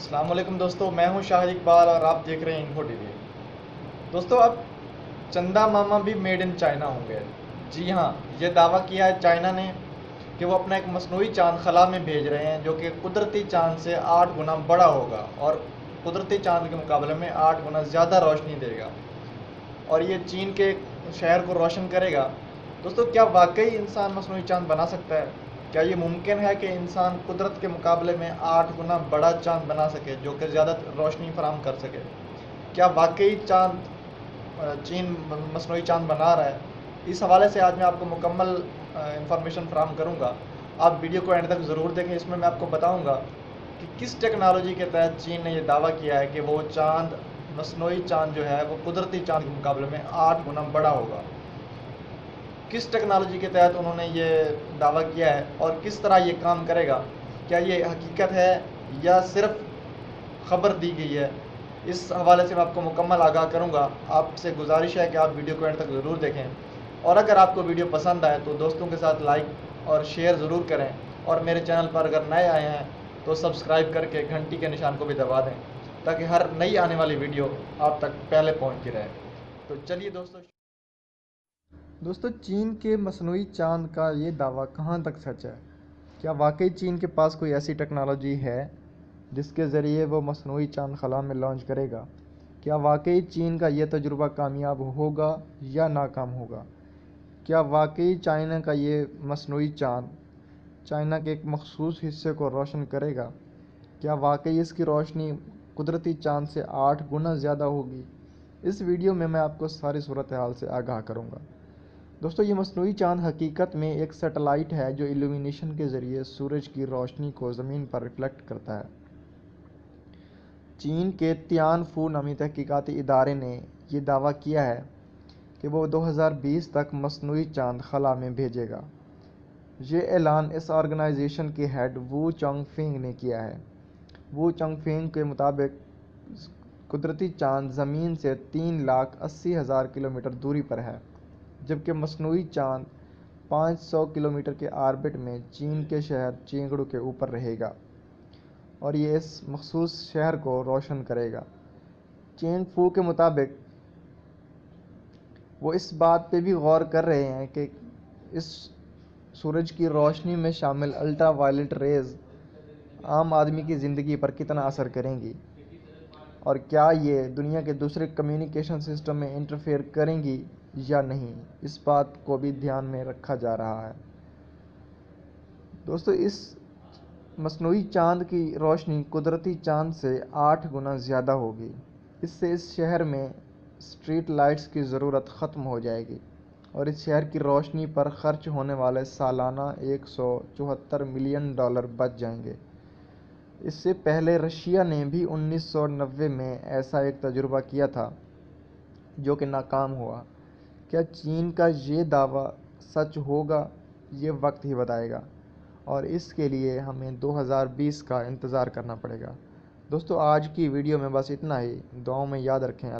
السلام علیکم دوستو، میں ہوں شاہد اقبال اور آپ دیکھ رہے ہیں انفو ٹی وی۔ دوستو، اب چندا ماما بھی میڈ ان چائنا ہوں گے۔ جی ہاں، یہ دعویٰ کیا ہے چائنا نے کہ وہ اپنا ایک مصنوعی چاند خلا میں بھیج رہے ہیں جو کہ قدرتی چاند سے 8 گنا بڑا ہوگا اور قدرتی چاند کے مقابلے میں 8 گنا زیادہ روشنی دے گا، اور یہ چین کے شہر کو روشن کرے گا۔ دوستو، کیا واقعی انسان مصنوعی چاند بنا سکتا ہے؟ کیا یہ ممکن ہے کہ انسان قدرت کے مقابلے میں 8 گنا بڑا چاند بنا سکے جو کہ زیادہ روشنی فراہم کر سکے؟ کیا واقعی چین مصنوعی چاند بنا رہا ہے؟ اس حوالے سے آج میں آپ کو مکمل انفارمیشن فراہم کروں گا۔ آپ ویڈیو کو اینڈ تک ضرور دیکھیں، اس میں آپ کو بتاؤں گا کہ کس ٹیکنالوجی کے تحت چین نے یہ دعویٰ کیا ہے کہ وہ مصنوعی چاند جو ہے وہ قدرتی چاند کے مقابلے میں 8 گنا بڑا ہوگا۔ کس ٹیکنالوجی کے تحت انہوں نے یہ دعویٰ کیا ہے اور کس طرح یہ کام کرے گا؟ کیا یہ حقیقت ہے یا صرف خبر دی گئی ہے؟ اس حوالے سے میں آپ کو مکمل آگاہ کروں گا۔ آپ سے گزارش ہے کہ آپ ویڈیو کو اینڈ تک ضرور دیکھیں، اور اگر آپ کو ویڈیو پسند آئے تو دوستوں کے ساتھ لائک اور شیئر ضرور کریں، اور میرے چینل پر اگر نئے آئے ہیں تو سبسکرائب کر کے گھنٹی کے نشان کو بھی دبا دیں تاکہ ہر نئی آنے والی ویڈیو آپ تک پہلے پہنچتی رہے۔ تو چلیے دوستو، چین کے مصنوعی چاند کا یہ دعویٰ کہاں تک سچ ہے؟ کیا واقعی چین کے پاس کوئی ایسی ٹیکنالوجی ہے جس کے ذریعے وہ مصنوعی چاند خلا میں لانچ کرے گا؟ کیا واقعی چین کا یہ تجربہ کامیاب ہوگا یا ناکام ہوگا؟ کیا واقعی چائنا کا یہ مصنوعی چاند چائنا کے ایک مخصوص حصے کو روشن کرے گا؟ کیا واقعی اس کی روشنی قدرتی چاند سے 8 گنا زیادہ ہوگی؟ اس ویڈیو میں آپ کو ساری صورتحال سے آگاہ کروں گا۔ دوستو، یہ مصنوعی چاند حقیقت میں ایک سیٹلائٹ ہے جو ایلومینیشن کے ذریعے سورج کی روشنی کو زمین پر ریفلیکٹ کرتا ہے۔ چین کے تیان فو نامی تحقیقاتی ادارے نے یہ دعویٰ کیا ہے کہ وہ 2020 تک مصنوعی چاند خلا میں بھیجے گا۔ یہ اعلان اس آرگنائزیشن کے ہیڈ وو چانگ فینگ نے کیا ہے۔ وو چانگ فینگ کے مطابق قدرتی چاند زمین سے 3,80,000 کلومیٹر دوری پر ہے، جبکہ مصنوعی چاند 500 کلومیٹر کے آربٹ میں چین کے شہر چینگڈو کے اوپر رہے گا، اور یہ اس مخصوص شہر کو روشن کرے گا۔ چینگ فو کے مطابق وہ اس بات پہ بھی غور کر رہے ہیں کہ اس سورج کی روشنی میں شامل الٹرا وائلٹ ریز عام آدمی کی زندگی پر کتنا اثر کریں گی، اور کیا یہ دنیا کے دوسرے کمیونیکیشن سسٹم میں انٹرفیئر کریں گی یا نہیں۔ اس بات کو بھی دھیان میں رکھا جا رہا ہے۔ دوستو، اس مصنوعی چاند کی روشنی قدرتی چاند سے 8 گنا زیادہ ہوگی۔ اس سے اس شہر میں اسٹریٹ لائٹس کی ضرورت ختم ہو جائے گی، اور اس شہر کی روشنی پر خرچ ہونے والے سالانہ $174 ملین بچ جائیں گے۔ اس سے پہلے رشیا نے بھی 1990 میں ایسا ایک تجربہ کیا تھا جو کہ ناکام ہوا۔ کیا چین کا یہ دعویٰ سچ ہوگا؟ یہ وقت ہی بتائے گا، اور اس کے لیے ہمیں 2020 کا انتظار کرنا پڑے گا۔ دوستو، آج کی ویڈیو میں بس اتنا ہی۔ دعاؤں میں یاد رکھیں۔